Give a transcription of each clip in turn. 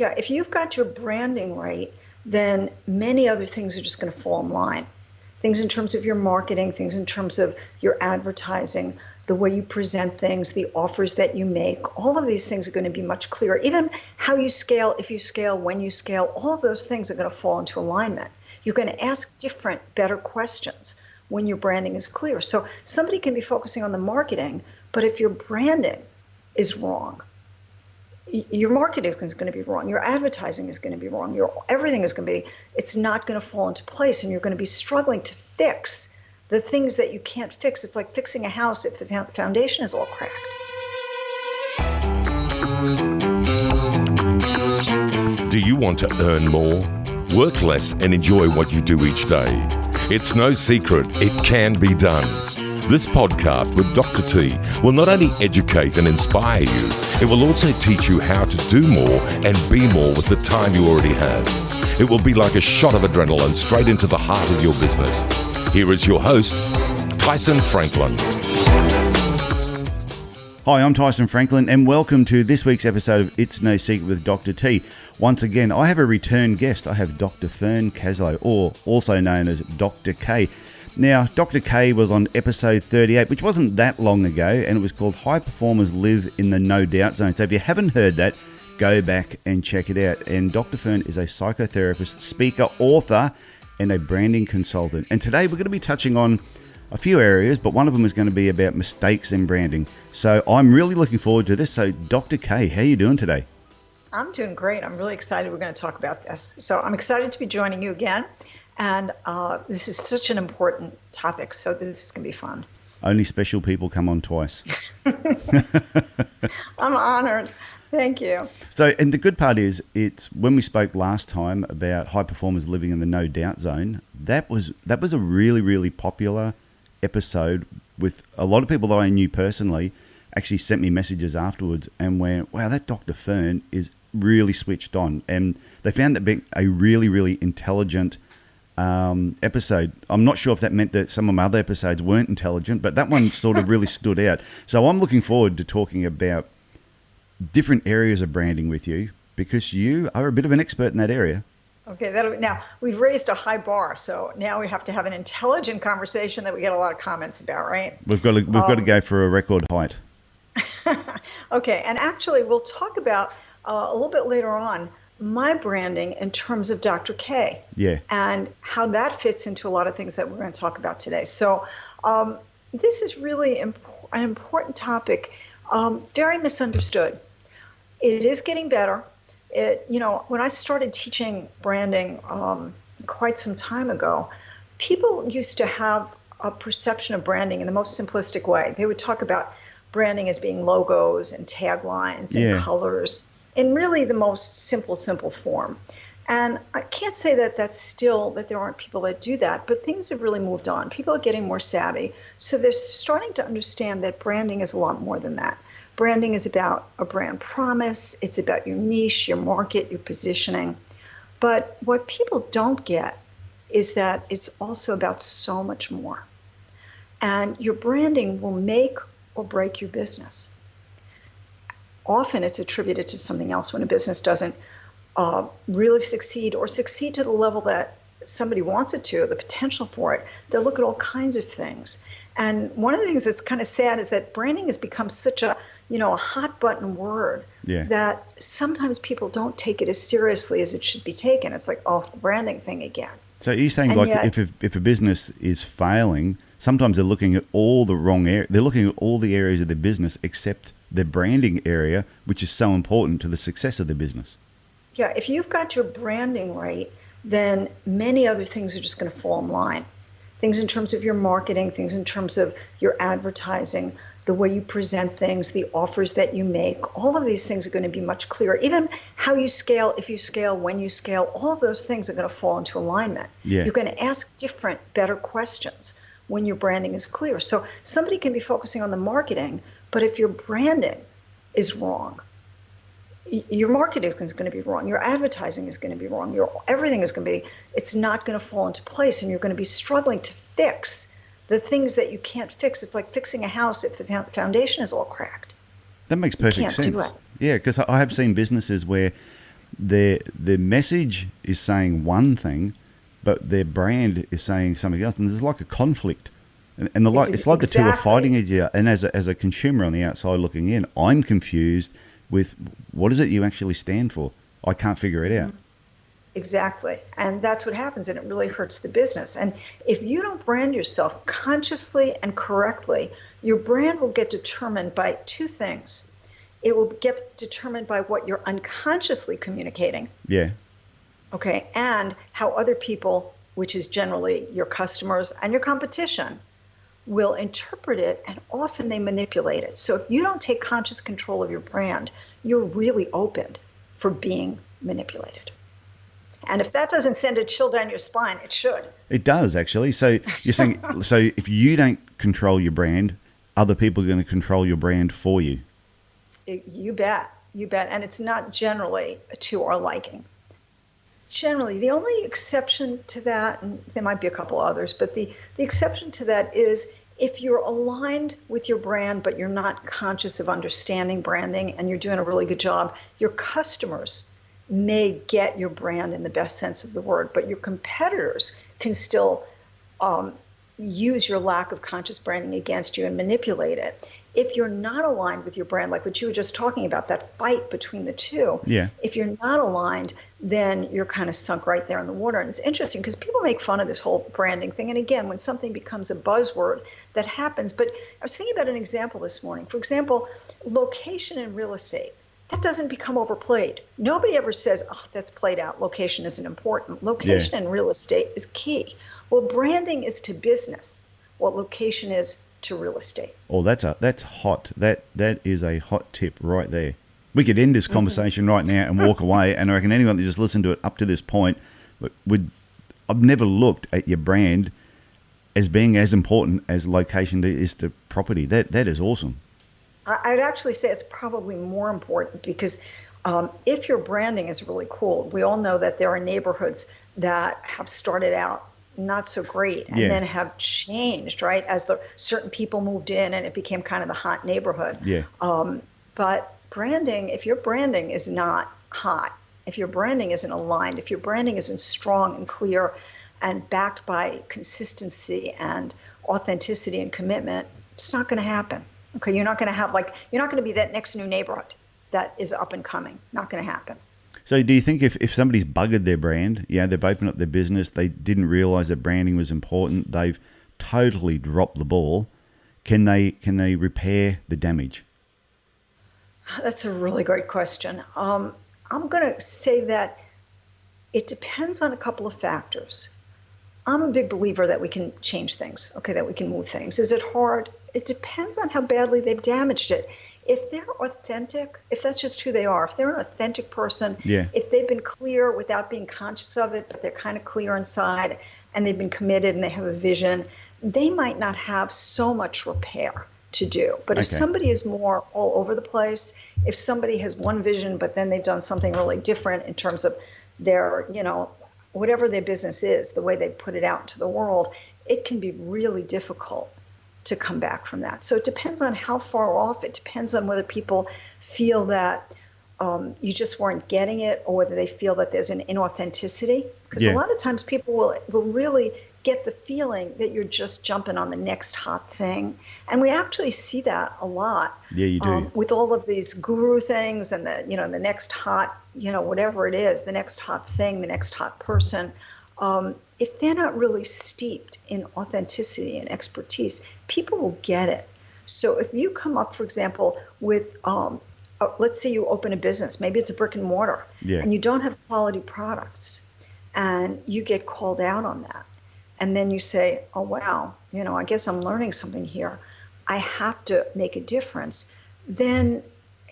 Yeah, if you've got your branding right, then many other things are just going to fall in line. Things in terms of your marketing, things in terms of your advertising, the way you present things, the offers that you make, all of these things are going to be much clearer. Even how you scale, if you scale, when you scale, all of those things are going to fall into alignment. You're going to ask different, better questions when your branding is clear. So somebody can be focusing on the marketing, but if your branding is wrong, your marketing is going to be wrong, your advertising is going to be wrong, everything is going to be, it's not going to fall into place, and you're going to be struggling to fix the things that you can't fix. It's like fixing a house if the foundation is all cracked. Do you want to earn more? Work less and enjoy what you do each day? It's no secret, it can be done. This podcast with Dr. T will not only educate and inspire you, it will also teach you how to do more and be more with the time you already have. It will be like a shot of adrenaline straight into the heart of your business. Here is your host, Tyson Franklin. Hi, I'm Tyson Franklin, and welcome to this week's episode of It's No Secret with Dr. T. Once again, I have a return guest. I have Dr. Fern Kazlow, or also known as Dr. K. Now, Dr. K was on episode 38, which wasn't that long ago, and it was called High Performers Live in the No Doubt Zone. So if you haven't heard that, go back and check it out. And Dr. Fern is a psychotherapist, speaker, author, and a branding consultant. And today we're going to be touching on a few areas, but one of them is going to be about mistakes in branding. So I'm really looking forward to this. So Dr. K, how are you doing today? I'm doing great. I'm really excited we're going to talk about this. So I'm excited to be joining you again. And this is such an important topic, so this is going to be fun. Only special people come on twice. I'm honored. Thank you. So, and the good part is, it's when we spoke last time about high performers living in the no doubt zone, that was a really, really popular episode with a lot of people that I knew personally actually sent me messages afterwards and went, wow, that Dr. Fern is really switched on. And they found that being a really, really intelligent episode. I'm not sure if that meant that some of my other episodes weren't intelligent, but that one sort of really stood out. So I'm looking forward to talking about different areas of branding with you, because you are a bit of an expert in that area. Okay, now we've raised a high bar, so now we have to have an intelligent conversation that we get a lot of comments about, right? We've got to go for a record height. Okay, and actually we'll talk about a little bit later on my branding in terms of Dr. K. Yeah. And how that fits into a lot of things that we're going to talk about today. So this is really an important topic, very misunderstood. It is getting better. When I started teaching branding quite some time ago, people used to have a perception of branding in the most simplistic way. They would talk about branding as being logos and taglines and colors in really the most simple form. And I can't say that there aren't people that do that, but things have really moved on. People are getting more savvy. So they're starting to understand that branding is a lot more than that. Branding is about a brand promise. It's about your niche, your market, your positioning. But what people don't get is that it's also about so much more. And your branding will make or break your business. Often it's attributed to something else when a business doesn't really succeed or succeed to the level that somebody wants it to, the potential for it. They'll look at all kinds of things. And one of the things that's kind of sad is that branding has become such a hot button word that sometimes people don't take it as seriously as it should be taken. It's like, the branding thing again. So you're saying, and like, yet, if a business is failing, sometimes they're looking at all the wrong area. They're looking at all the areas of their business except the branding area, which is so important to the success of the business. Yeah, if you've got your branding right, then many other things are just going to fall in line. Things in terms of your marketing, things in terms of your advertising, the way you present things, the offers that you make, all of these things are going to be much clearer. Even how you scale, if you scale, when you scale, all of those things are going to fall into alignment. Yeah. You're going to ask different, better questions when your branding is clear. So somebody can be focusing on the marketing, but if your branding is wrong, your marketing is going to be wrong, your advertising is going to be wrong, everything is going to be, it's not going to fall into place, and you're going to be struggling to fix the things that you can't fix. It's like fixing a house if the foundation is all cracked. That makes perfect sense. You can't do it. Yeah, because I have seen businesses where their message is saying one thing, but their brand is saying something else, and there's like a conflict. And it's like the two are fighting each other. And as a consumer on the outside looking in, I'm confused with what is it you actually stand for? I can't figure it out. Exactly. And that's what happens, and it really hurts the business. And if you don't brand yourself consciously and correctly, your brand will get determined by two things. It will get determined by what you're unconsciously communicating. Yeah. Okay. And how other people, which is generally your customers and your competition, will interpret it, and often they manipulate it. So if you don't take conscious control of your brand, you're really open for being manipulated. And if that doesn't send a chill down your spine, it should. It does, actually. So you're saying, so if you don't control your brand, other people are going to control your brand for you. You bet. You bet. And it's not generally to our liking. Generally, the only exception to that, and there might be a couple others, but the exception to that is if you're aligned with your brand, but you're not conscious of understanding branding and you're doing a really good job, your customers may get your brand in the best sense of the word, but your competitors can still use your lack of conscious branding against you and manipulate it. If you're not aligned with your brand, like what you were just talking about, that fight between the two, if you're not aligned, then you're kind of sunk right there in the water. And it's interesting because people make fun of this whole branding thing. And again, when something becomes a buzzword, that happens. But I was thinking about an example this morning. For example, location in real estate. That doesn't become overplayed. Nobody ever says, oh, that's played out. Location isn't important. Location in real estate is key. Well, branding is to business what location is to real estate. Oh, that's hot. That is a hot tip right there. We could end this conversation right now and walk away, and I reckon anyone that just listened to it up to this point I've never looked at your brand as being as important as location is to property. That is awesome. I'd actually say it's probably more important because if your branding is really cool, we all know that there are neighborhoods that have started out not so great and then have changed, right? As the certain people moved in and it became kind of the hot neighborhood. Yeah. But branding, if your branding is not hot, if your branding isn't aligned, if your branding isn't strong and clear and backed by consistency and authenticity and commitment, it's not going to happen. Okay, you're not going to be that next new neighborhood that is up and coming. Not going to happen. So do you think if somebody's buggered their brand, they've opened up their business, they didn't realize that branding was important, they've totally dropped the ball, can they repair the damage? That's a really great question. I'm going to say that it depends on a couple of factors. I'm a big believer that we can change things, that we can move things. Is it hard? It depends on how badly they've damaged it. If they're authentic, if that's just who they are, if they're an authentic person, if they've been clear without being conscious of it, but they're kind of clear inside and they've been committed and they have a vision, they might not have so much repair to do. But if somebody is more all over the place, if somebody has one vision, but then they've done something really different in terms of their, whatever their business is, the way they put it out into the world, it can be really difficult to come back from that. So it depends on how far off. It depends on whether people feel that you just weren't getting it, or whether they feel that there's an inauthenticity. Because a lot of times people will really get the feeling that you're just jumping on the next hot thing. And we actually see that a lot. Yeah, you do. With all of these guru things and the next hot, whatever it is, the next hot thing, the next hot person. If they're not really steeped in authenticity and expertise, people will get it. So if you come up, for example, with, let's say you open a business, maybe it's a brick and mortar, and you don't have quality products, and you get called out on that. And then you say, oh, wow, I guess I'm learning something here. I have to make a difference. Then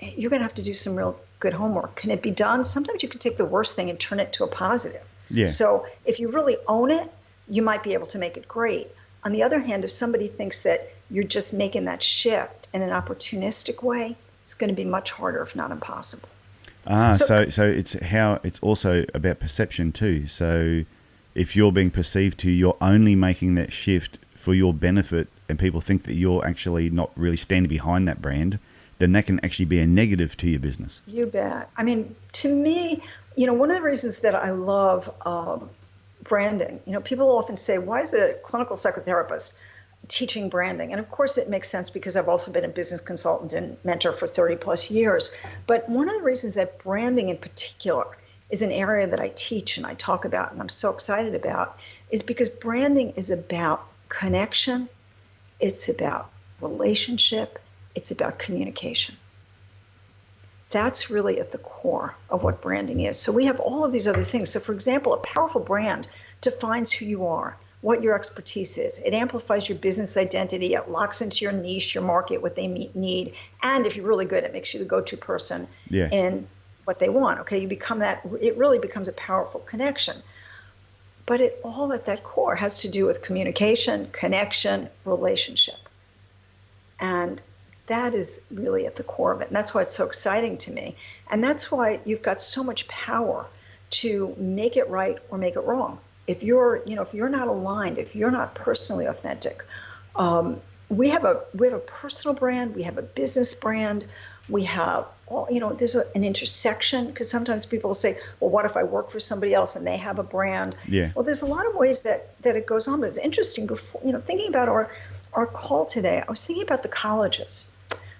you're going to have to do some real good homework. Can it be done? Sometimes you can take the worst thing and turn it to a positive. Yeah. So if you really own it, you might be able to make it great. On the other hand, if somebody thinks that you're just making that shift in an opportunistic way, it's going to be much harder, if not impossible. So it's also about perception too. So if you're being perceived to, you're only making that shift for your benefit, and people think that you're actually not really standing behind that brand, then that can actually be a negative to your business. You bet. I mean, to me, one of the reasons that I love branding, people often say, why is a clinical psychotherapist teaching branding? And of course it makes sense because I've also been a business consultant and mentor for 30 plus years. But one of the reasons that branding in particular is an area that I teach and I talk about and I'm so excited about is because branding is about connection, it's about relationship, it's about communication. That's really at the core of what branding is. So we have all of these other things. So for example, a powerful brand defines who you are, what your expertise is. It amplifies your business identity. It locks into your niche, your market, what they need. And if you're really good, it makes you the go-to person in what they want. Okay, you become that. It really becomes a powerful connection. But it all at that core has to do with communication, connection, relationship. And that is really at the core of it. And that's why it's so exciting to me. And that's why you've got so much power to make it right or make it wrong. If you're not aligned, if you're not personally authentic, we have a personal brand, we have a business brand, we have all, there's an intersection, because sometimes people will say, well, what if I work for somebody else and they have a brand? Yeah. Well, there's a lot of ways that it goes on, but it's interesting. Before, thinking about our call today, I was thinking about the colleges.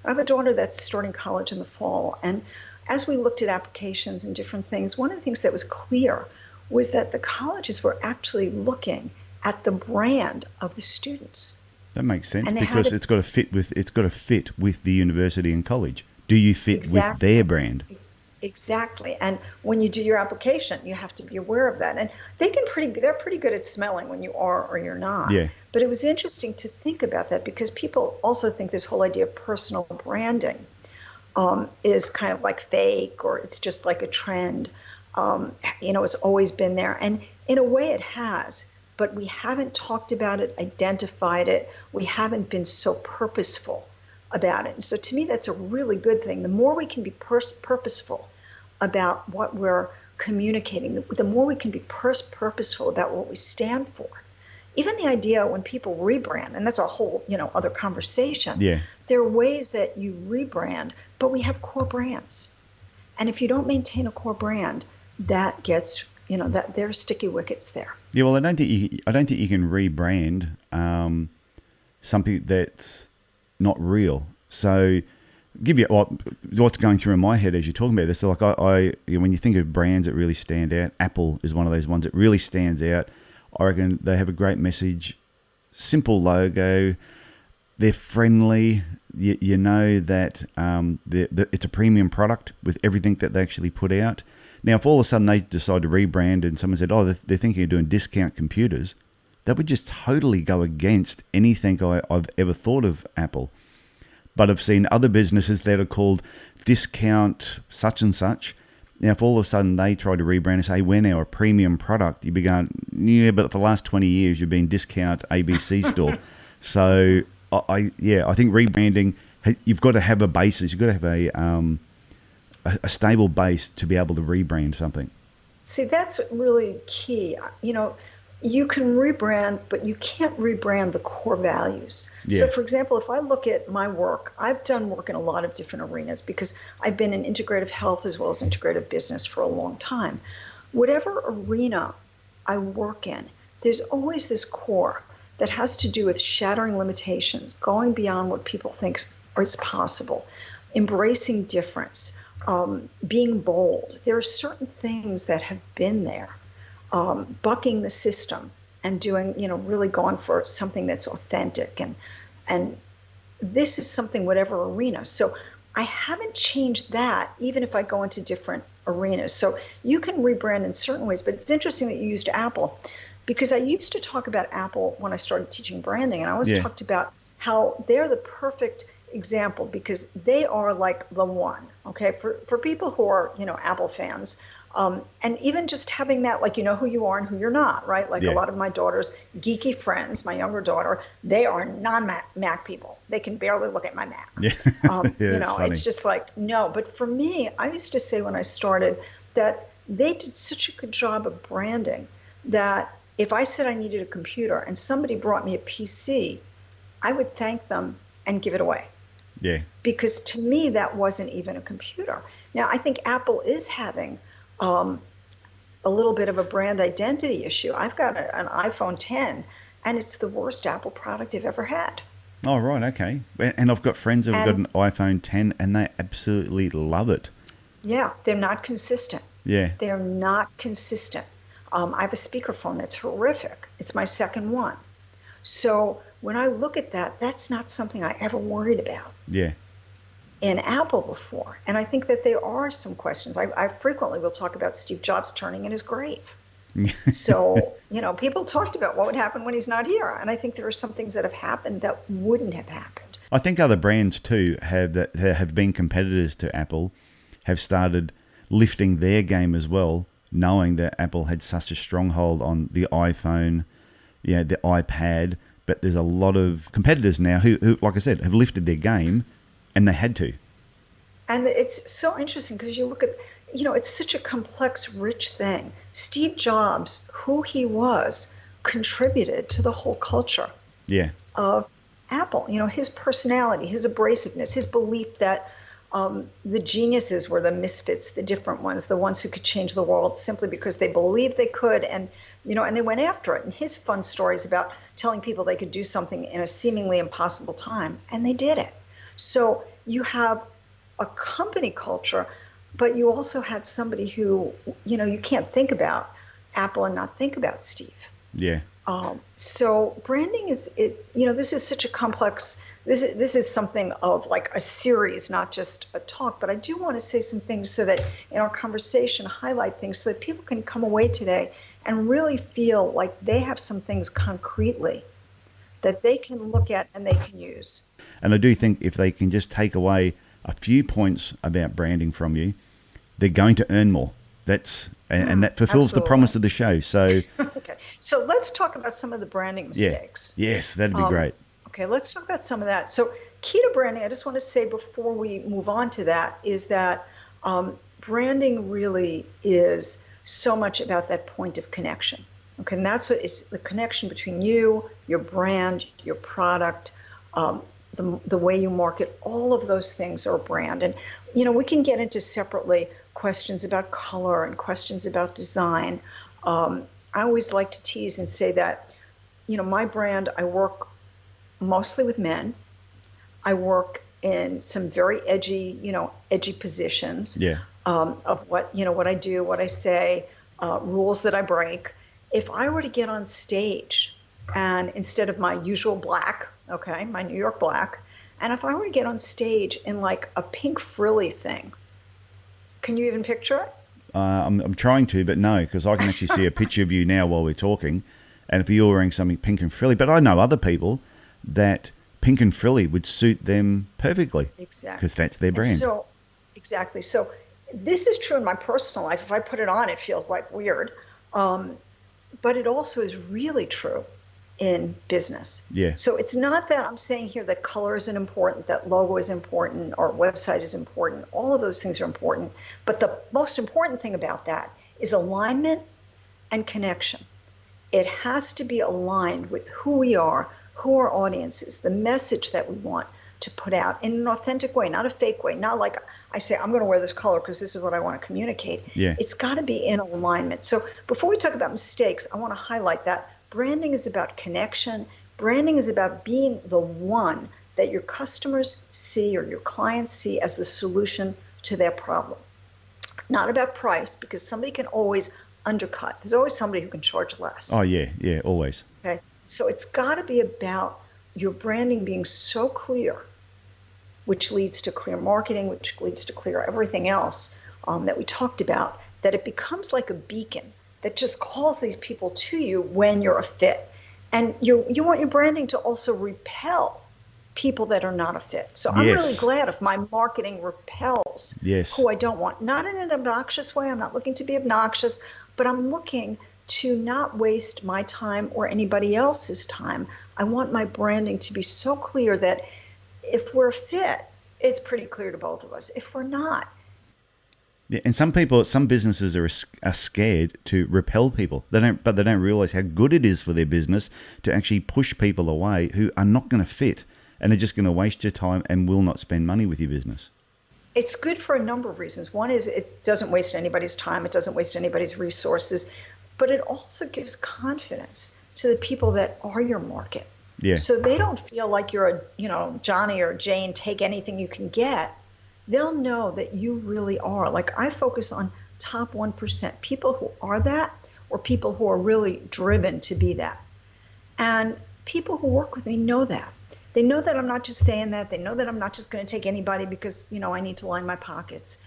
I have a daughter that's starting college in the fall, and as we looked at applications and different things, one of the things that was clear was that the colleges were actually looking at the brand of the students. That makes sense, because it's got to fit with the university and college. Do you fit with their brand? Exactly. And when you do your application, you have to be aware of that. And they're pretty good at smelling when you are or you're not. Yeah. But it was interesting to think about that, because people also think this whole idea of personal branding is kind of like fake, or it's just like a trend. It's always been there. And in a way it has, but we haven't talked about it, identified it. We haven't been so purposeful about it. And so to me, that's a really good thing. The more we can be purposeful about what we're communicating, the more we can be purposeful about what we stand for. Even the idea when people rebrand, and that's a whole, other conversation. Yeah. There are ways that you rebrand, but we have core brands. And if you don't maintain a core brand, that gets, that there's sticky wickets there. Yeah, well, I don't think you can rebrand something that's not real. So, give you what's going through in my head as you're talking about this. So like when you think of brands that really stand out, Apple is one of those ones that really stands out. I reckon they have a great message, simple logo, they're friendly. You know that it's a premium product with everything that they actually put out. Now, if all of a sudden they decide to rebrand and someone said, oh, they're thinking of doing discount computers, that would just totally go against anything I've ever thought of Apple. But I've seen other businesses that are called discount such and such. Now, if all of a sudden they try to rebrand and say, we're now a premium product, you'd be going, yeah, but for the last 20 years, you've been discount ABC store. So, I think rebranding, you've got to have a basis. You've got to have a stable base to be able to rebrand something. See, that's really key. You can rebrand, but you can't rebrand the core values. Yeah. So, for example, if I look at my work, I've done work in a lot of different arenas because I've been in integrative health as well as integrative business for a long time. Whatever arena I work in, there's always this core that has to do with shattering limitations, going beyond what people think is possible, embracing difference, being bold. There are certain things that have been there. Bucking the system and doing, really going for something that's authentic. And this is something, whatever arena. So I haven't changed that, even if I go into different arenas. So you can rebrand in certain ways, but it's interesting that you used Apple, because I used to talk about Apple when I started teaching branding, and I always talked about how they're the perfect example because they are like the one, okay? For people who are, Apple fans, and even just having that, like, who you are and who you're not, right? Like a lot of my daughter's geeky friends, my younger daughter, they are non-Mac people. They can barely look at my Mac. Yeah. It's just like, no. But for me, I used to say when I started that they did such a good job of branding that if I said I needed a computer and somebody brought me a PC, I would thank them and give it away. Yeah. Because to me, that wasn't even a computer. Now, I think Apple is having a little bit of a brand identity issue. I've got an iPhone 10, and it's the worst Apple product I've ever had. Oh, right, okay. And I've got friends who've got an iPhone 10 and they absolutely love it. Yeah, they're not consistent. Yeah. They're not consistent. I have a speakerphone that's horrific. It's my second one. So when I look at that, that's not something I ever worried about. Yeah. In Apple before. And I think that there are some questions. I frequently will talk about Steve Jobs turning in his grave. So, people talked about what would happen when he's not here. And I think there are some things that have happened that wouldn't have happened. I think other brands too that have been competitors to Apple have started lifting their game as well, knowing that Apple had such a stronghold on the iPhone, the iPad. But there's a lot of competitors now who, like I said, have lifted their game, and they had to. And it's so interesting because you look at, it's such a complex, rich thing. Steve Jobs, who he was, contributed to the whole culture of Apple. His personality, his abrasiveness, his belief that the geniuses were the misfits, the different ones, the ones who could change the world simply because they believed they could, and they went after it. And his fun stories about telling people they could do something in a seemingly impossible time, and they did it. So you have a company culture, but you also had somebody who, you can't think about Apple and not think about Steve. Yeah. So branding this is such a complex, this is something of like a series, not just a talk, but I do want to say some things so that in our conversation, highlight things so that people can come away today and really feel like they have some things concretely that they can look at and they can use. And I do think if they can just take away a few points about branding from you, they're going to earn more. And that fulfills Absolutely. the promise of the show. So okay, so let's talk about some of the branding mistakes. Yes, that'd be great. Okay, let's talk about some of that. So key to branding, I just want to say before we move on to that, is that branding really is so much about that point of connection. Okay, and that's what it's the connection between you, your brand, your product, the way you market. All of those things are a brand. And we can get into separately questions about color and questions about design. I always like to tease and say that my brand, I work mostly with men. I work in some very edgy positions. Of what I do, what I say, rules that I break. If I were to get on stage and instead of my usual black, okay, my New York black, and if I were to get on stage in like a pink frilly thing, can you even picture it? I'm trying to, but no, because I can actually see a picture of you now while we're talking. And if you're wearing something pink and frilly, but I know other people that pink and frilly would suit them perfectly. Exactly. Because that's their brand. Exactly. So this is true in my personal life. If I put it on, it feels like weird. But it also is really true in business. Yeah. So it's not that I'm saying here that color isn't important, that logo is important, or website is important. All of those things are important. But the most important thing about that is alignment and connection. It has to be aligned with who we are, who our audience is, the message that we want to put out in an authentic way, not a fake way, not like I say, I'm going to wear this color because this is what I want to communicate. Yeah. It's got to be in alignment. So before we talk about mistakes, I want to highlight that branding is about connection. Branding is about being the one that your customers see or your clients see as the solution to their problem. Not about price, because somebody can always undercut. There's always somebody who can charge less. Oh, yeah, always. Okay. So it's got to be about your branding being so clear, which leads to clear marketing, which leads to clear everything else that we talked about, that it becomes like a beacon that just calls these people to you when you're a fit. And you want your branding to also repel people that are not a fit. So I'm really glad if my marketing repels who I don't want. Not in an obnoxious way. I'm not looking to be obnoxious, but I'm looking to not waste my time or anybody else's time. I want my branding to be so clear that if we're fit, it's pretty clear to both of us. If we're not. Yeah, and some businesses are scared to repel people. They don't realize how good it is for their business to actually push people away who are not going to fit and are just going to waste your time and will not spend money with your business. It's good for a number of reasons. One is it doesn't waste anybody's time. It doesn't waste anybody's resources, but it also gives confidence to the people that are your market. Yeah. So they don't feel like you're Johnny or Jane, take anything you can get. They'll know that you really are. Like, I focus on top 1%, people who are that, or people who are really driven to be that. And people who work with me know that. They know that I'm not just saying that. They know that I'm not just going to take anybody because, I need to line my pockets.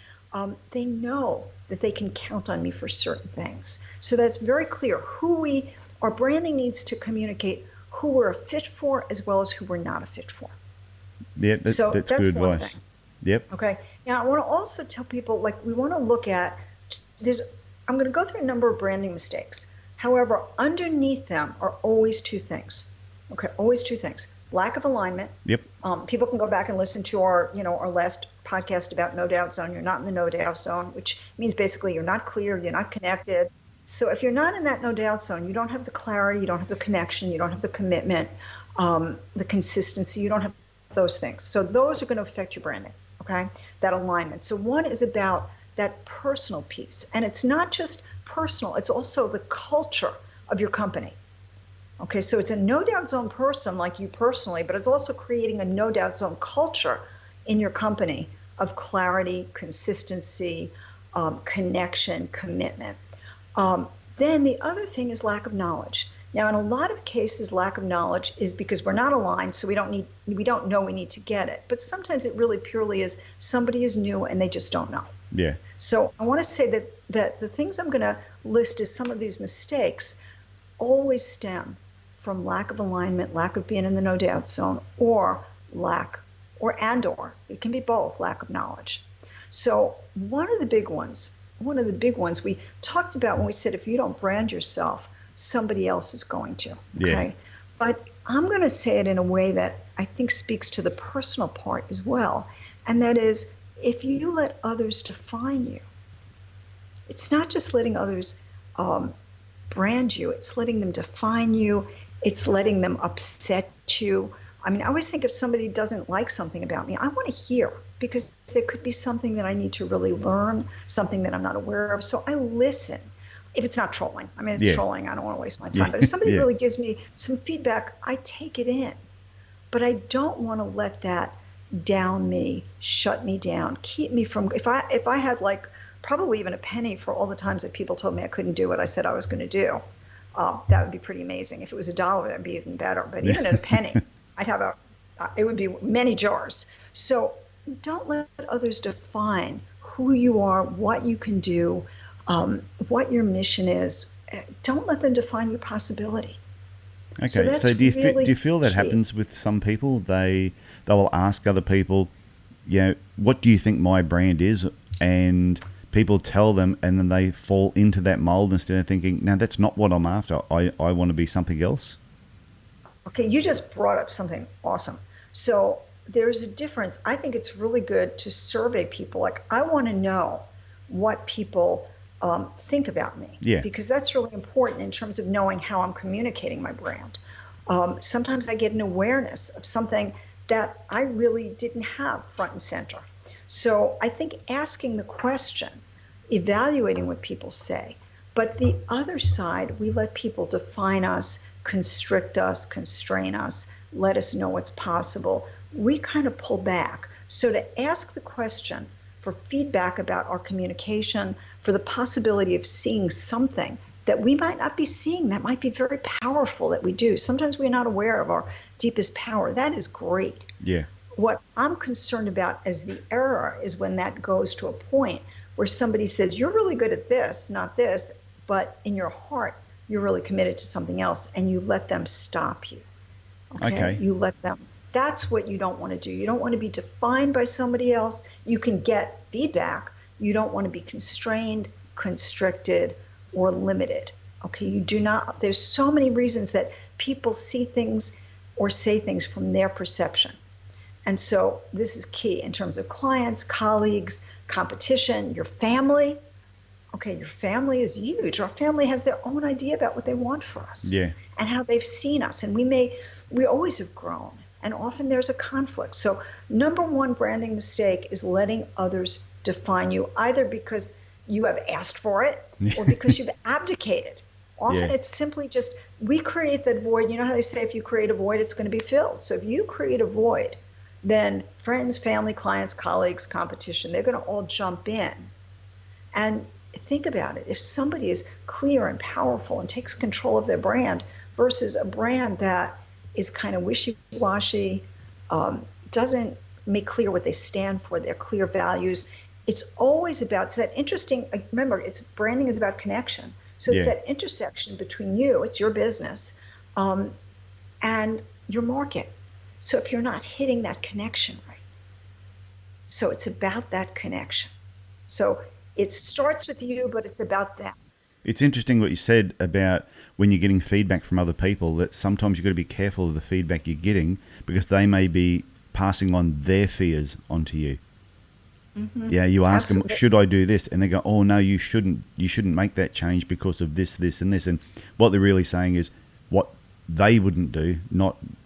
They know that they can count on me for certain things. So that's very clear. Our branding needs to communicate who we're a fit for as well as who we're not a fit for. Yeah, that's good advice. Thing. Yep. Okay. Now, I want to also tell people, we want to look at I'm going to go through a number of branding mistakes. However, underneath them are always two things. Okay, always two things. Lack of alignment. Yep. People can go back and listen to our last podcast about no doubt zone. You're not in the no doubt zone, which means basically you're not clear, you're not connected. So if you're not in that no doubt zone, you don't have the clarity, you don't have the connection, you don't have the commitment, the consistency, you don't have those things. So those are going to affect your branding, okay? That alignment. So one is about that personal piece. And it's not just personal, it's also the culture of your company. Okay, so it's a no doubt zone person like you personally, but it's also creating a no doubt zone culture in your company of clarity, consistency, connection, commitment. Then the other thing is lack of knowledge. Now, in a lot of cases, lack of knowledge is because we're not aligned, so we don't know we need to get it. But sometimes it really purely is somebody is new and they just don't know. Yeah. So I want to say that the things I'm going to list as some of these mistakes always stem from lack of alignment, lack of being in the no doubt zone, or it can be both, lack of knowledge. So one of the big ones we talked about when we said if you don't brand yourself, somebody else is going to. Okay. Yeah. But I'm going to say it in a way that I think speaks to the personal part as well. And that is, if you let others define you, it's not just letting others brand you, it's letting them define you, it's letting them upset you. I mean, I always think if somebody doesn't like something about me, I want to hear, because there could be something that I need to really learn, something that I'm not aware of. So I listen. If it's not trolling, I mean, it's trolling, I don't want to waste my time. But if somebody really gives me some feedback, I take it in. But I don't want to let that down me, shut me down, keep me from, if I had like probably even a penny for all the times that people told me I couldn't do what I said I was going to do, that would be pretty amazing. If it was $1, that'd be even better. But even at a penny, I'd have it would be many jars. So don't let others define who you are, what you can do, what your mission is. Don't let them define your possibility. Okay, so do you feel that happens with some people? They will ask other people, what do you think my brand is? And people tell them, and then they fall into that mold instead of thinking, no, that's not what I'm after. I want to be something else. Okay, you just brought up something awesome. So there's a difference. I think it's really good to survey people. Like, I want to know what people think about me, because that's really important in terms of knowing how I'm communicating my brand. Sometimes I get an awareness of something that I really didn't have front and center. So I think asking the question, evaluating what people say, but the other side, we let people define us, constrict us, constrain us, let us know what's possible. We kind of pull back. So to ask the question for feedback about our communication, for the possibility of seeing something that we might not be seeing, that might be very powerful that we do. Sometimes we're not aware of our deepest power. That is great. Yeah. What I'm concerned about as the error is when that goes to a point where somebody says, you're really good at this, not this, but in your heart, you're really committed to something else, and you let them stop you. Okay. You let them. That's what you don't want to do. You don't want to be defined by somebody else. You can get feedback. You don't want to be constrained, constricted, or limited. Okay, you do not. There's so many reasons that people see things or say things from their perception. And so this is key in terms of clients, colleagues, competition, your family. Okay, your family is huge. Our family has their own idea about what they want for us and how they've seen us. And we always have grown. And often there's a conflict. So number one branding mistake is letting others define you, either because you have asked for it or because you've abdicated. Often it's simply just, we create that void. You know how they say if you create a void, it's going to be filled. So if you create a void, then friends, family, clients, colleagues, competition, they're going to all jump in. And think about it. If somebody is clear and powerful and takes control of their brand versus a brand that is kind of wishy-washy, doesn't make clear what they stand for, their clear values, it's always about, it's that interesting, remember, branding is about connection. So it's that intersection between you, it's your business, and your market. So if you're not hitting that connection right, so it's about that connection. So it starts with you, but it's about them. It's interesting what you said about when you're getting feedback from other people, that sometimes you've got to be careful of the feedback you're getting because they may be passing on their fears onto you. Mm-hmm. Yeah, you ask them, should I do this? And they go, oh, no, you shouldn't. You shouldn't make that change because of this, this, and this. And what they're really saying is what they wouldn't do.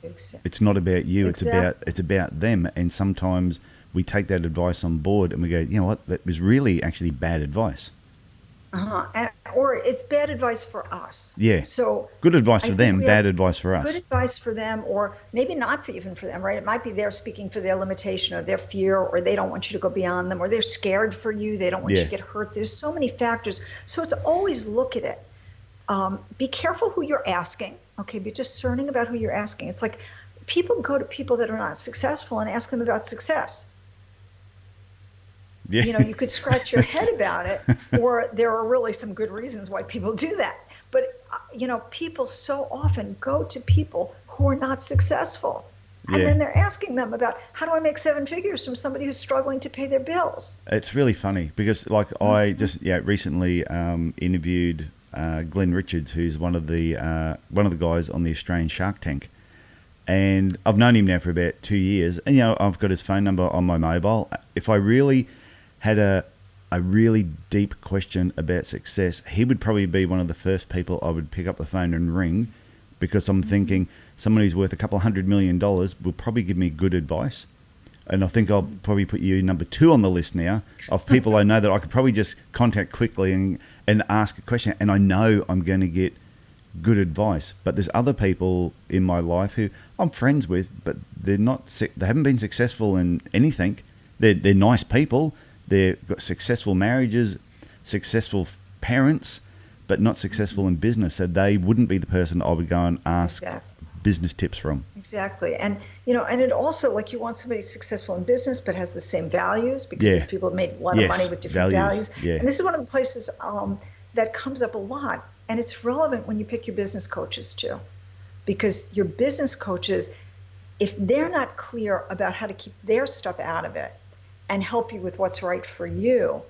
It's not about you. Exactly. It's about them. And sometimes we take that advice on board and we go, you know what? That was really actually bad advice. Or it's bad advice for us. Yeah. So good advice for them, bad advice for us. Good advice for them, or maybe not even for them, right? It might be they're speaking for their limitation or their fear, or they don't want you to go beyond them, or they're scared for you. They don't want you to get hurt. There's so many factors. So it's always look at it. Be careful who you're asking. Okay, be discerning about who you're asking. It's like people go to people that are not successful and ask them about success. Yeah. You know, you could scratch your head about it, or there are really some good reasons why people do that. But, you know, people so often go to people who are not successful. And then they're asking them about, how do I make 7 figures from somebody who's struggling to pay their bills? It's really funny because, like, I just recently interviewed Glenn Richards, who's one of the guys on the Australian Shark Tank. And I've known him now for about 2 years. And, you know, I've got his phone number on my mobile. If I really had a really deep question about success, he would probably be one of the first people I would pick up the phone and ring, because I'm thinking someone who's worth $200 million will probably give me good advice. And I think I'll probably put you number 2 on the list now of people I know that I could probably just contact quickly and ask a question, and I know I'm going to get good advice. But there's other people in my life who I'm friends with, but they haven't been successful in anything. They're nice people. They've got successful marriages, successful parents, but not successful in business. So they wouldn't be the person I would go and ask business tips from. Exactly. And, you know, and it also, like, you want somebody successful in business but has the same values, because these people have made a lot of money with different values. Yeah. And this is one of the places that comes up a lot. And it's relevant when you pick your business coaches too, because your business coaches, if they're not clear about how to keep their stuff out of it and help you with what's right for you,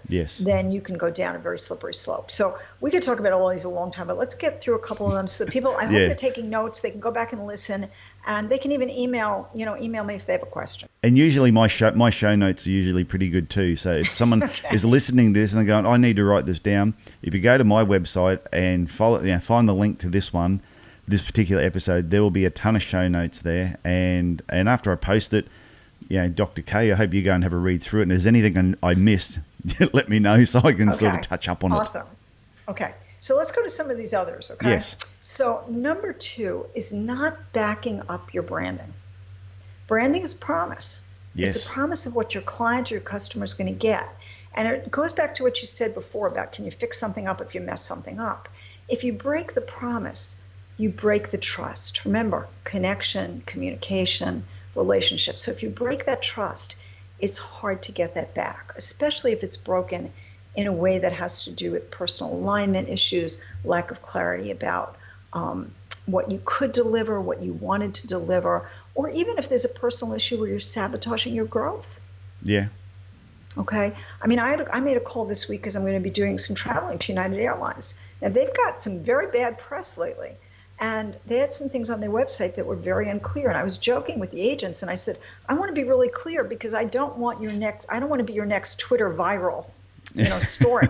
then you can go down a very slippery slope. So we could talk about all these a long time, but let's get through a couple of them so that people, I hope they're taking notes, they can go back and listen, and they can even email me if they have a question. And usually my show notes are usually pretty good too. So if someone is listening to this and they're going, I need to write this down, if you go to my website and find the link to this particular episode, there will be a ton of show notes there. And after I post it, Dr. K, I hope you go and have a read through it. And if there's anything I missed, let me know so I can sort of touch up on it. Awesome. Okay. So let's go to some of these others, okay? Yes. So number 2 is not backing up your branding. Branding is a promise. Yes. It's a promise of what your client or your customer is going to get. And it goes back to what you said before about, can you fix something up if you mess something up? If you break the promise, you break the trust. Remember, connection, communication, relationship. So if you break that trust, it's hard to get that back, especially if it's broken in a way that has to do with personal alignment issues, lack of clarity about what you could deliver, what you wanted to deliver, or even if there's a personal issue where you're sabotaging your growth. Yeah. Okay. I mean, I made a call this week because I'm going to be doing some traveling to United Airlines. Now, they've got some very bad press lately. And they had some things on their website that were very unclear. And I was joking with the agents, and I said, I want to be really clear because I don't want to be your next Twitter viral. story.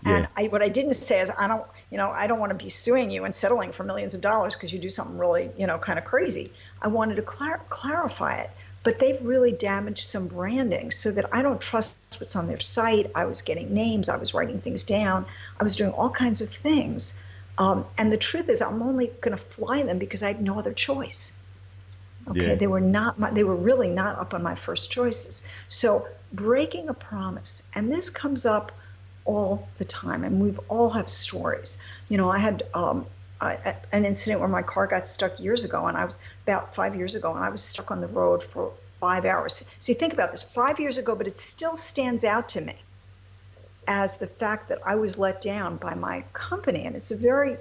Yeah. And what I didn't say is, I don't want to be suing you and settling for millions of dollars because you do something really, kind of crazy. I wanted to clarify it. But they've really damaged some branding so that I don't trust what's on their site. I was getting names. I was writing things down. I was doing all kinds of things. And the truth is, I'm only going to fly them because I had no other choice. Okay, Yeah. they were really not up on my first choices. So breaking a promise, and this comes up all the time, and we've all have stories. I had an incident where my car got stuck years ago, and I was about 5 years ago, and I was stuck on the road for 5 hours. See, think about this, 5 years ago, but it still stands out to me as the fact that I was let down by my company. And it's a very,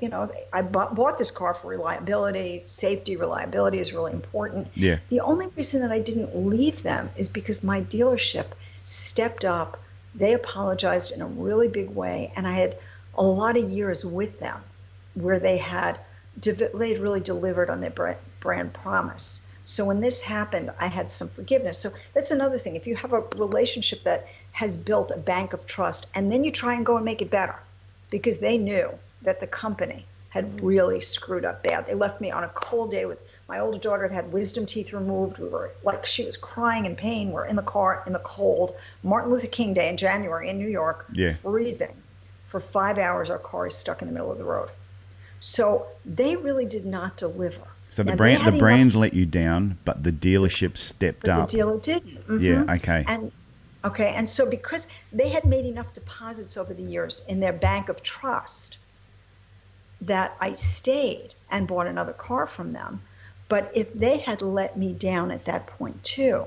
I bought this car for reliability, safety, reliability is really important. Yeah. The only reason that I didn't leave them is because my dealership stepped up. They apologized in a really big way. And I had a lot of years with them where they had really delivered on their brand promise. So when this happened, I had some forgiveness. So that's another thing. If you have a relationship that has built a bank of trust, and then you try and go and make it better because they knew that the company had really screwed up bad. They left me on a cold day with my older daughter had wisdom teeth removed. We were like, she was crying in pain. We're in the car in the cold. Martin Luther King Day in January in New York, freezing. For 5 hours, our car is stuck in the middle of the road. So they really did not deliver. So the brand let you down, but the dealership stepped up. The dealer didn't. Mm-hmm. Yeah, okay. And so because they had made enough deposits over the years in their bank of trust that I stayed and bought another car from them. But if they had let me down at that point too,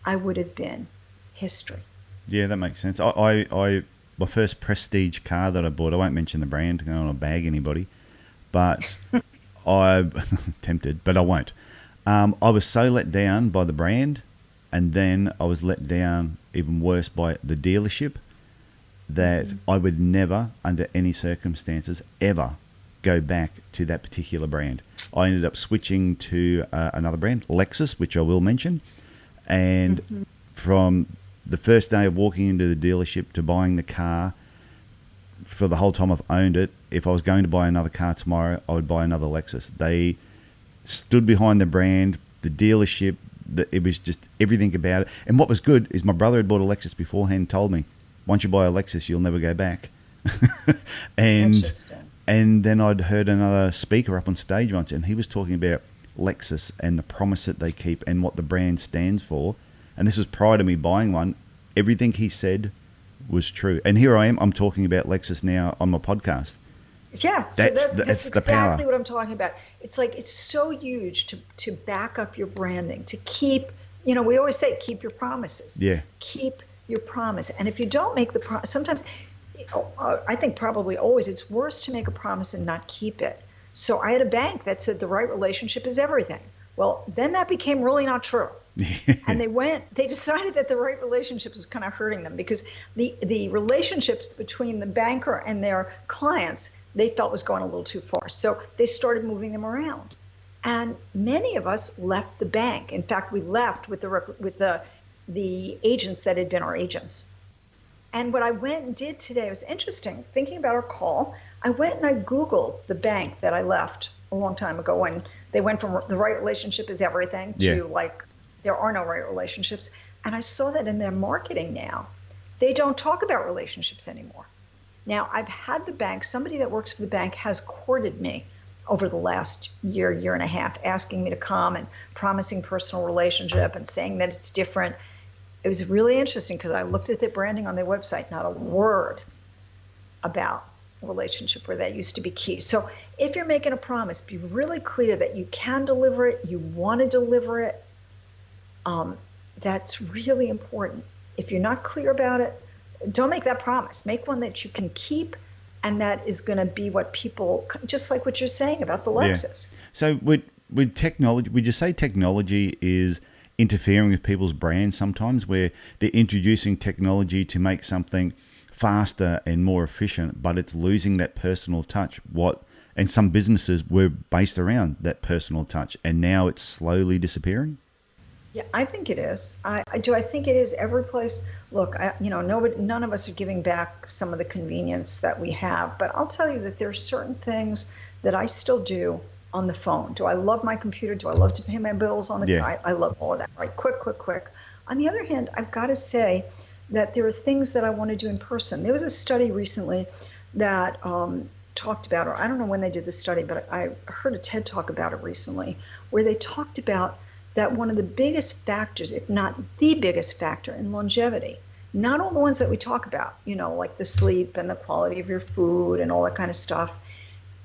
I would have been history. Yeah, that makes sense. My first prestige car that I bought, I won't mention the brand, I don't want to bag anybody, but I'm tempted, but I won't. I was so let down by the brand, and then I was let down even worse by the dealership, that I would never, under any circumstances, ever go back to that particular brand. I ended up switching to another brand, Lexus, which I will mention, and from the first day of walking into the dealership to buying the car, for the whole time I've owned it, if I was going to buy another car tomorrow, I would buy another Lexus. They stood behind the brand, the dealership, it was just everything about it. And what was good is my brother had bought a Lexus beforehand and told me, once you buy a Lexus, you'll never go back. And then I'd heard another speaker up on stage once, and he was talking about Lexus and the promise that they keep and what the brand stands for. And this is prior to me buying one. Everything he said was true. And here I am, I'm talking about Lexus now on my podcast. Yeah, so that's the exactly power. what I'm talking about. It's like, it's so huge to back up your branding, to keep, we always say, keep your promises. Yeah. Keep your promise. And if you don't make the promise, sometimes, I think probably always, it's worse to make a promise and not keep it. So I had a bank that said the right relationship is everything. Well, then that became really not true. And they decided that the right relationship was kind of hurting them, because the relationships between the banker and their clients, they felt was going a little too far. So they started moving them around. And many of us left the bank. In fact, we left with the agents that had been our agents. And what I went and did today was interesting. Thinking about our call, I went and I Googled the bank that I left a long time ago, when they went from the right relationship is everything to like, there are no right relationships. And I saw that in their marketing now, they don't talk about relationships anymore. Now, I've had the bank, somebody that works for the bank has courted me over the last year and a half, asking me to come and promising personal relationship and saying that it's different. It was really interesting because I looked at their branding on their website, not a word about relationship, where that used to be key. So if you're making a promise, be really clear that you can deliver it, you want to deliver it. That's really important. If you're not clear about it, don't make that promise. Make one that you can keep, and that is going to be what people, just like what you're saying about the Lexus. Yeah. So with technology, would you say technology is interfering with people's brands sometimes, where they're introducing technology to make something faster and more efficient, but it's losing that personal touch? And some businesses were based around that personal touch, and now it's slowly disappearing? Yeah, I think it is. I think it is every place. Look, nobody, none of us are giving back some of the convenience that we have, but I'll tell you that there are certain things that I still do on the phone. Do I love my computer? Do I love to pay my bills on the? Yeah. I love all of that. Right, quick, quick, quick. On the other hand, I've got to say that there are things that I want to do in person. There was a study recently that talked about, or I don't know when they did the study, but I heard a TED talk about it recently, where they talked about that one of the biggest factors, if not the biggest factor in longevity, not all the ones that we talk about, like the sleep and the quality of your food and all that kind of stuff,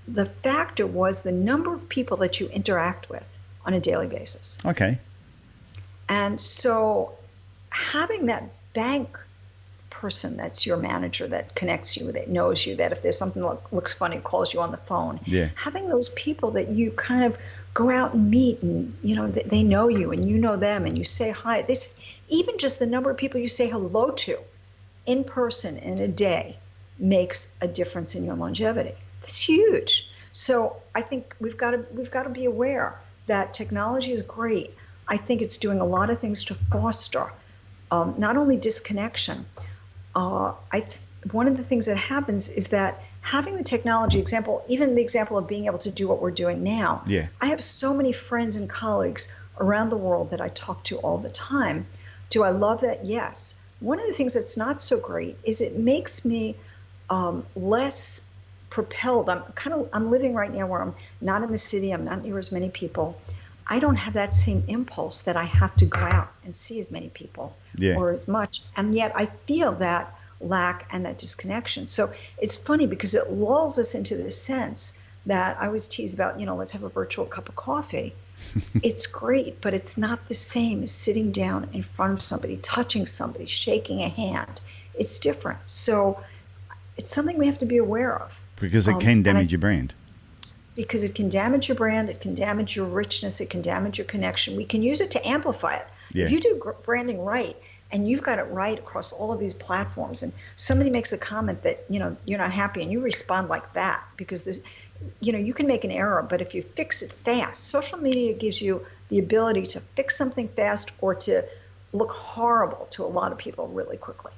the factor was the number of people that you interact with on a daily basis. Okay. And so having that bank person that's your manager, that connects you, that knows you, that if there's something that looks funny, calls you on the phone, having those people that you kind of go out and meet, and they know you and you know them, and you say hi. Even just the number of people you say hello to in person in a day makes a difference in your longevity. That's huge. So I think we've got to be aware that technology is great. I think it's doing a lot of things to foster not only disconnection. One of the things that happens is that having the technology example, even the example of being able to do what we're doing now. Yeah. I have so many friends and colleagues around the world that I talk to all the time. Do I love that? Yes. One of the things that's not so great is it makes me less propelled. I'm living right now where I'm not in the city. I'm not near as many people. I don't have that same impulse that I have to go out and see as many people or as much. And yet I feel that lack and that disconnection. So it's funny because it lulls us into this sense that I always tease about, let's have a virtual cup of coffee. It's great, but it's not the same as sitting down in front of somebody, touching somebody, shaking a hand. It's different. So it's something we have to be aware of. Because it can damage your brand. Because it can damage your brand, it can damage your richness, it can damage your connection. We can use it to amplify it. Yeah. If you do branding right, and you've got it right across all of these platforms, and somebody makes a comment that you're not happy, and you respond like that, because this, you can make an error, but if you fix it fast, social media gives you the ability to fix something fast or to look horrible to a lot of people really quickly.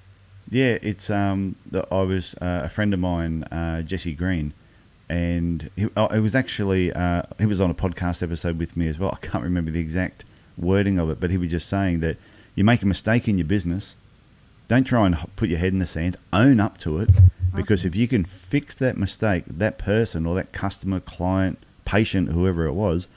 Yeah, it's I was a friend of mine, Jesse Green, and he was actually he was on a podcast episode with me as well. I can't remember the exact wording of it, but he was just saying that you make a mistake in your business, don't try and put your head in the sand, own up to it, because if you can fix that mistake, that person or that customer, client, patient, whoever it was,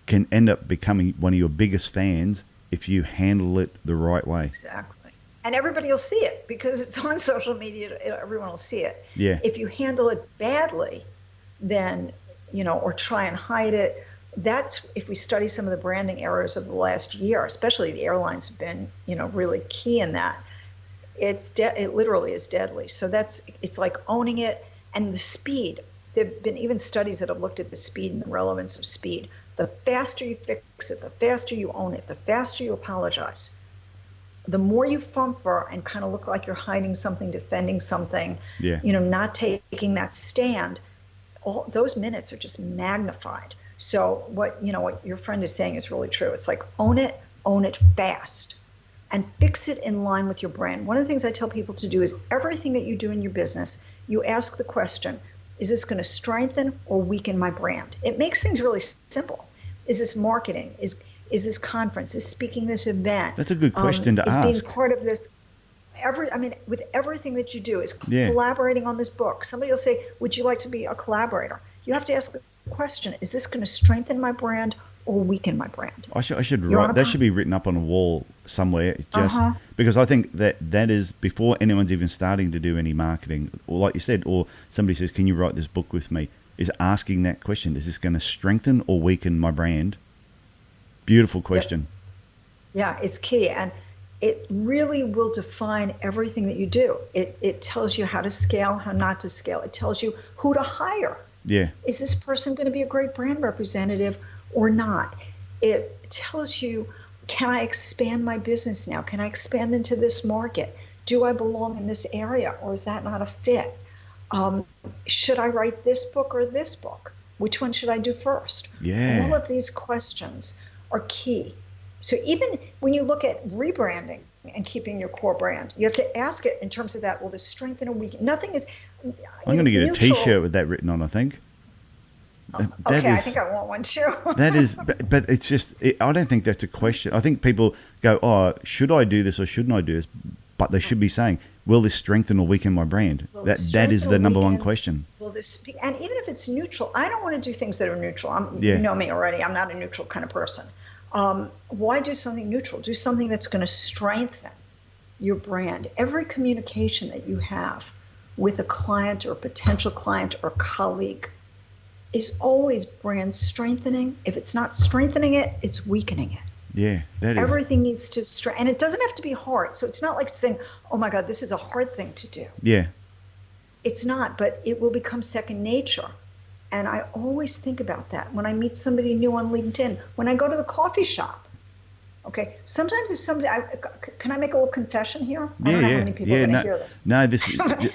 can end up becoming one of your biggest fans if you handle it the right way. Exactly. And everybody will see it because it's on social media. Everyone will see it. Yeah. If you handle it badly, then, or try and hide it, that's, if we study some of the branding errors of the last year, especially the airlines have been, really key in that. It literally is deadly. So it's like owning it, and the speed. There've been even studies that have looked at the speed and the relevance of speed. The faster you fix it, the faster you own it, the faster you apologize. The more you fumfer and kind of look like you're hiding something, defending something, not taking that stand, all those minutes are just magnified. So what your friend is saying is really true. It's like own it fast, and fix it in line with your brand. One of the things I tell people to do is everything that you do in your business, you ask the question, is this going to strengthen or weaken my brand? It makes things really simple. Is this marketing? Is this conference? Is speaking this event? That's a good question to ask. Is being part of this? With everything that you do, is collaborating on this book. Somebody will say, would you like to be a collaborator? You have to ask the question, is this going to strengthen my brand or weaken my brand? I should write that. Should be written up on a wall somewhere, just because I think that is before anyone's even starting to do any marketing, or like you said, or somebody says, can you write this book with me, is asking that question, is this going to strengthen or weaken my brand? Beautiful question. Yeah, it's key, and it really will define everything that you do. It tells you how to scale, how not to scale. It tells you who to hire. Yeah. Is this person going to be a great brand representative or not? It tells you, can I expand my business now? Can I expand into this market? Do I belong in this area, or is that not a fit? Should I write this book or this book? Which one should I do first? Yeah. All of these questions are key. So even when you look at rebranding and keeping your core brand, you have to ask it in terms of that. Will this strengthen or weaken? Nothing is. I'm going to get a neutral. T-shirt with that written on, I think. Okay, I think I want one too. That is, but it's just, I don't think that's a question. I think people go, oh, should I do this or shouldn't I do this? But they should be saying, will this strengthen or weaken my brand? That is the number one question. Will this, and even if it's neutral, I don't want to do things that are neutral. Yeah. You know me already. I'm not a neutral kind of person. Why do something neutral? Do something that's going to strengthen your brand. Every communication that you have with a client or potential client or colleague is always brand strengthening. If it's not strengthening it, it's weakening it. Yeah, that is. Everything needs to strengthen, and it doesn't have to be hard. So it's not like saying, oh my God, this is a hard thing to do. Yeah. It's not, but it will become second nature. And I always think about that when I meet somebody new on LinkedIn, when I go to the coffee shop. Okay, sometimes if somebody, can I make a little confession here? I don't know how many people are going to hear this. No,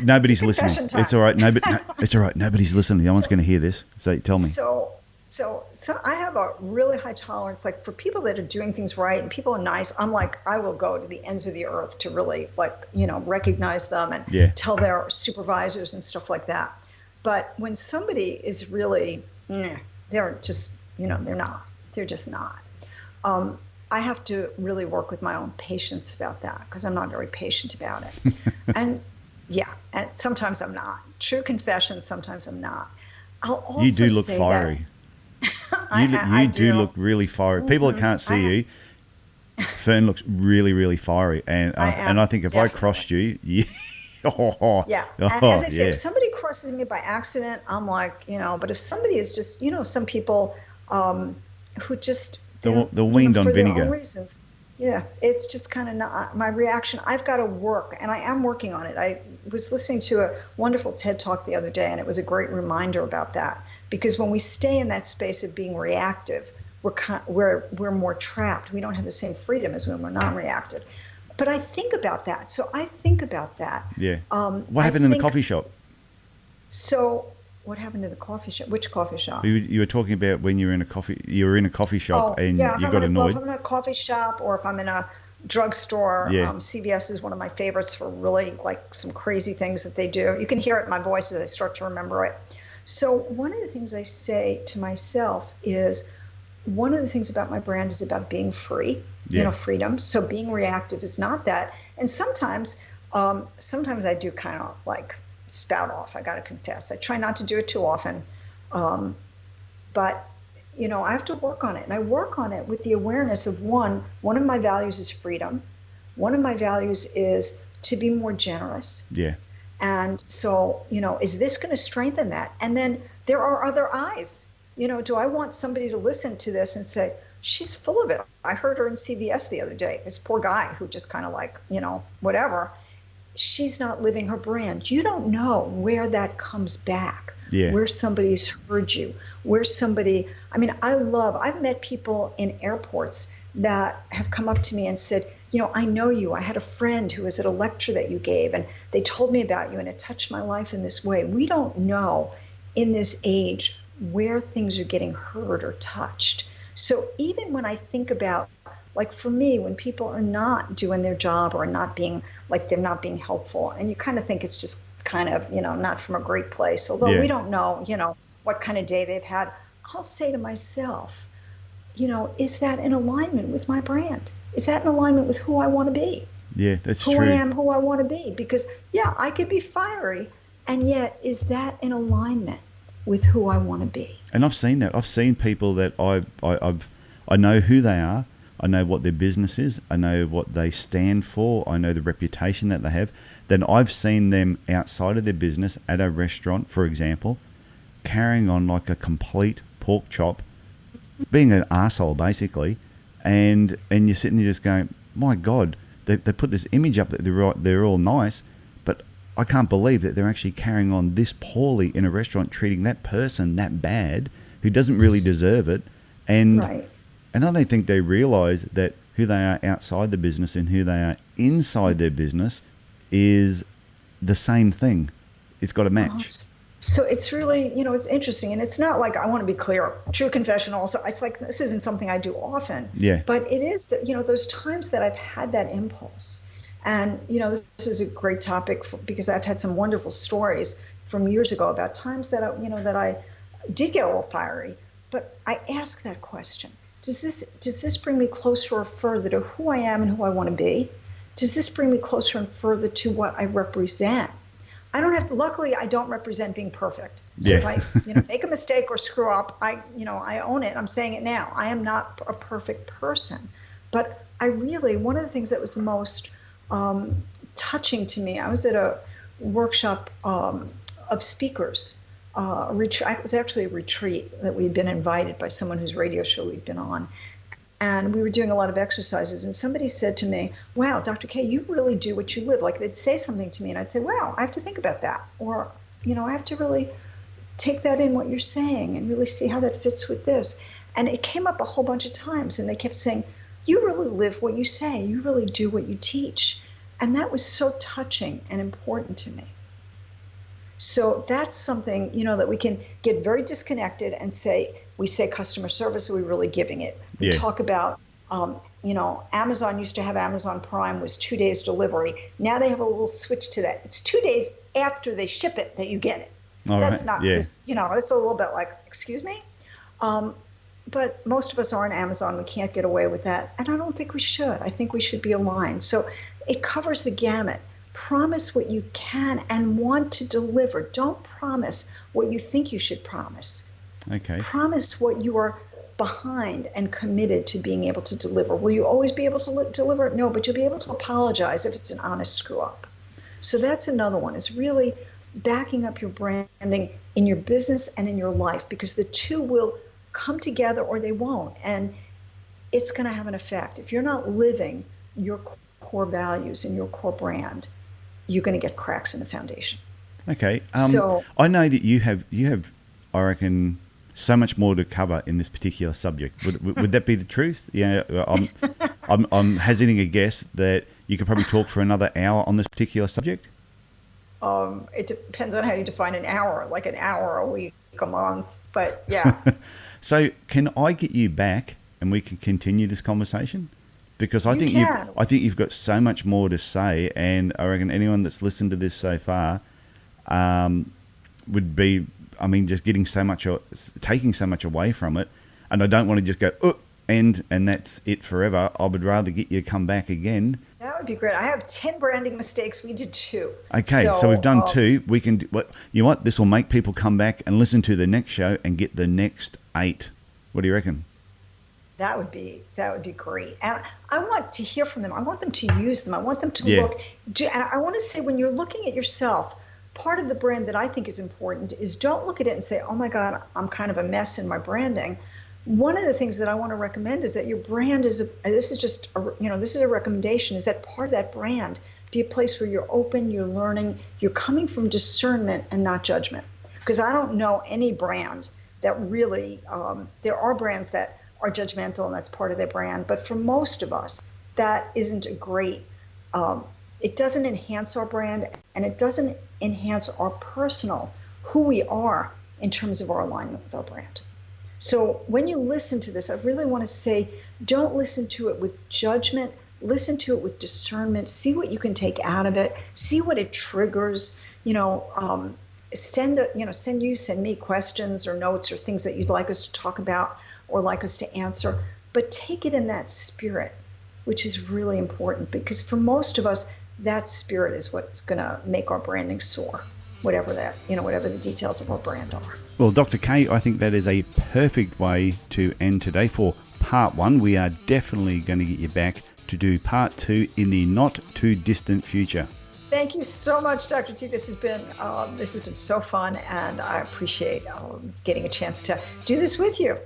nobody's listening. Time. It's all right. It's all right. Nobody's listening. No one's going to hear this. So tell me. So I have a really high tolerance, like for people that are doing things right and people are nice. I'm like, I will go to the ends of the earth to really recognize them and tell their supervisors and stuff like that. But when somebody is really, they're just, they're just not. I have to really work with my own patience about that because I'm not very patient about it. and sometimes I'm not. True confession, sometimes I'm not. I'll also you do look fiery. You do look really fiery. People that can't see you, Fern looks really, really fiery. And I think if definitely. I crossed you, As I say, if somebody crosses me by accident, I'm like, but if somebody is just, some people who just the weaned on vinegar. For their own reasons. Yeah, it's just kind of not my reaction. I've got to work, and I am working on it. I was listening to a wonderful TED Talk the other day, and it was a great reminder about that. Because when we stay in that space of being reactive, we're more trapped. We don't have the same freedom as when we're non-reactive. But I think about that. So I think about that. Yeah. What happened in the coffee shop? So what happened to the coffee shop? Which coffee shop? You were talking about when you were in a coffee shop and you got annoyed. If I'm in a coffee shop or if I'm in a drugstore, CVS is one of my favorites for really like some crazy things that they do. You can hear it in my voice as I start to remember it. So one of the things I say to myself is, one of the things about my brand is about being free, freedom. So being reactive is not that. And sometimes I do kind of like spout off. I got to confess. I try not to do it too often. But, I have to work on it. And I work on it with the awareness of one of my values is freedom. One of my values is to be more generous. Yeah. And so, is this going to strengthen that? And then there are other eyes. Do I want somebody to listen to this and say, she's full of it? I heard her in CVS the other day, this poor guy who just kind of like, whatever. She's not living her brand. You don't know where that comes back, where somebody's heard you, I've met people in airports that have come up to me and said, I know you. I had a friend who was at a lecture that you gave, and they told me about you, and it touched my life in this way. We don't know in this age where things are getting heard or touched. So even when I think about, like for me, when people are not doing their job or not being, like they're not being helpful, and you kind of think it's just kind of, not from a great place, although we don't know, what kind of day they've had, I'll say to myself, is that in alignment with my brand? Is that in alignment with who I want to be? Yeah, that's true. Who I am, who I want to be. Because, I could be fiery, and yet is that in alignment with who I want to be? And I've seen that. I've seen people that I know who they are. I know what their business is. I know what they stand for. I know the reputation that they have. Then I've seen them outside of their business at a restaurant, for example, carrying on like a complete pork chop, being an arsehole basically. And you're sitting there just going, my God, they put this image up that they're all nice, but I can't believe that they're actually carrying on this poorly in a restaurant, treating that person that bad who doesn't really deserve it. And I don't think they realize that who they are outside the business and who they are inside their business is the same thing. It's got to match. So it's really, it's interesting. And it's not like, I want to be clear, true confession also. It's like, this isn't something I do often. Yeah. But it is that, those times that I've had that impulse. And, this is a great topic because I've had some wonderful stories from years ago about times that I did get a little fiery. But I ask that question. Does this bring me closer or further to who I am and who I want to be? Does this bring me closer and further to what I represent? Luckily, I don't represent being perfect. So if I, make a mistake or screw up, I own it. I'm saying it now. I am not a perfect person. But one of the things that was the most touching to me, I was at a workshop of speakers. It was actually a retreat that we'd been invited by someone whose radio show we'd been on. And we were doing a lot of exercises, and somebody said to me, wow, Dr. K, you really do what you live. Like, they'd say something to me, and I'd say, wow, I have to think about that. Or, I have to really take that in, what you're saying, and really see how that fits with this. And it came up a whole bunch of times, and they kept saying, you really live what you say. You really do what you teach. And that was so touching and important to me. So that's something, that we can get very disconnected and say, we say customer service, are we really giving it? We talk about, Amazon used to have Amazon Prime was 2 days delivery. Now they have a little switch to that. It's 2 days after they ship it that you get it. That's not this, it's a little bit like, excuse me? But most of us are on Amazon. We can't get away with that. And I don't think we should. I think we should be aligned. So it covers the gamut. Promise what you can and want to deliver. Don't promise what you think you should promise. Okay. Promise what you are behind and committed to being able to deliver. Will you always be able to deliver? No, but you'll be able to apologize if it's an honest screw up. So that's another one, is really backing up your branding in your business and in your life, because the two will come together or they won't. And it's going to have an effect. If you're not living your core values and your core brand, you're going to get cracks in the foundation. Okay. So I know that you have, I reckon, so much more to cover in this particular subject. Would that be the truth? Yeah, I'm hazarding a guess that you could probably talk for another hour on this particular subject. It depends on how you define an hour, like an hour a week, a month. But yeah. So can I get you back and we can continue this conversation? Because I think you've got so much more to say, and I reckon anyone that's listened to this so far would be, just getting so much, taking so much away from it. And I don't want to just go, and that's it forever. I would rather get you to come back again. That would be great. I have 10 branding mistakes. We did 2. Okay, so we've done 2. We can, you know what? This will make people come back and listen to the next show and get the next 8. What do you reckon? That would be great. And I want to hear from them. I want them to use them. I want them to look. And I want to say, when you're looking at yourself, part of the brand that I think is important is, don't look at it and say, oh my God, I'm kind of a mess in my branding. One of the things that I want to recommend is that your brand this is a recommendation, is that part of that brand be a place where you're open, you're learning, you're coming from discernment and not judgment. Because I don't know any brand that really, there are brands that are judgmental and that's part of their brand. But for most of us, that isn't a great, it doesn't enhance our brand, and it doesn't enhance our personal, who we are in terms of our alignment with our brand. So when you listen to this, I really want to say, don't listen to it with judgment, listen to it with discernment, see what you can take out of it, see what it triggers, send me questions or notes or things that you'd like us to talk about or like us to answer, but take it in that spirit, which is really important, because for most of us, that spirit is what's going to make our branding soar, whatever the details of our brand are. Well, Dr. K, I think that is a perfect way to end today for part 1. We are definitely going to get you back to do part 2 in the not too distant future. Thank you so much, Dr. T. This has been so fun, and I appreciate getting a chance to do this with you.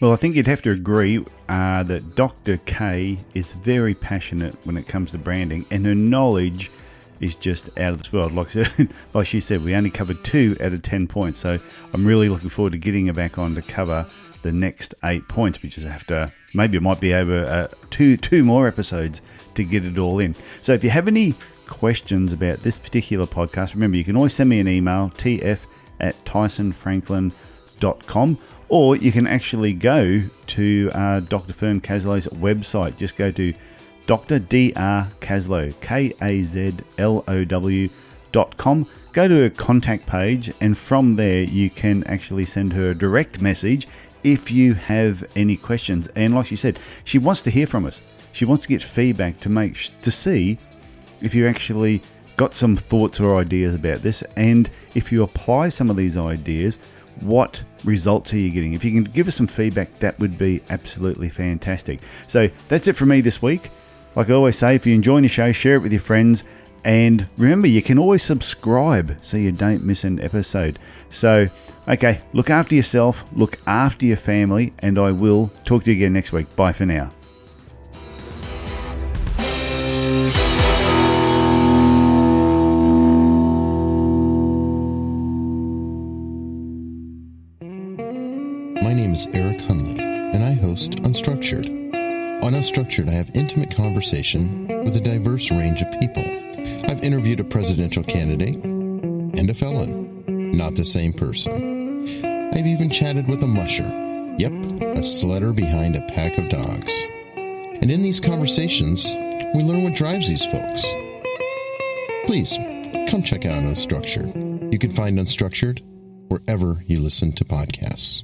Well, I think you'd have to agree that Dr. K is very passionate when it comes to branding, and her knowledge is just out of this world. Like she said, we only covered 2 out of 10 points, so I'm really looking forward to getting her back on to cover the next 8 points, which is maybe it might be over 2 more episodes to get it all in. So if you have any questions about this particular podcast, remember, you can always send me an email, tf@tysonfranklin.com, or you can actually go to Dr. Fern Kazlow's website. Just go to Dr. Kazlow, KAZLOW.com. Go to her contact page, and from there you can actually send her a direct message if you have any questions. And like she said, she wants to hear from us. She wants to get feedback to see if you actually got some thoughts or ideas about this, and if you apply some of these ideas, what results are you getting? If you can give us some feedback, that would be absolutely fantastic. So that's it from me this week. Like I always say, if you're enjoying the show, share it with your friends. And remember, you can always subscribe so you don't miss an episode. So, okay, look after yourself, look after your family, and I will talk to you again next week. Bye for now. My name is Eric Hunley, and I host Unstructured. On Unstructured, I have intimate conversation with a diverse range of people. I've interviewed a presidential candidate and a felon, not the same person. I've even chatted with a musher. Yep, a sledder behind a pack of dogs. And in these conversations, we learn what drives these folks. Please, come check out Unstructured. You can find Unstructured wherever you listen to podcasts.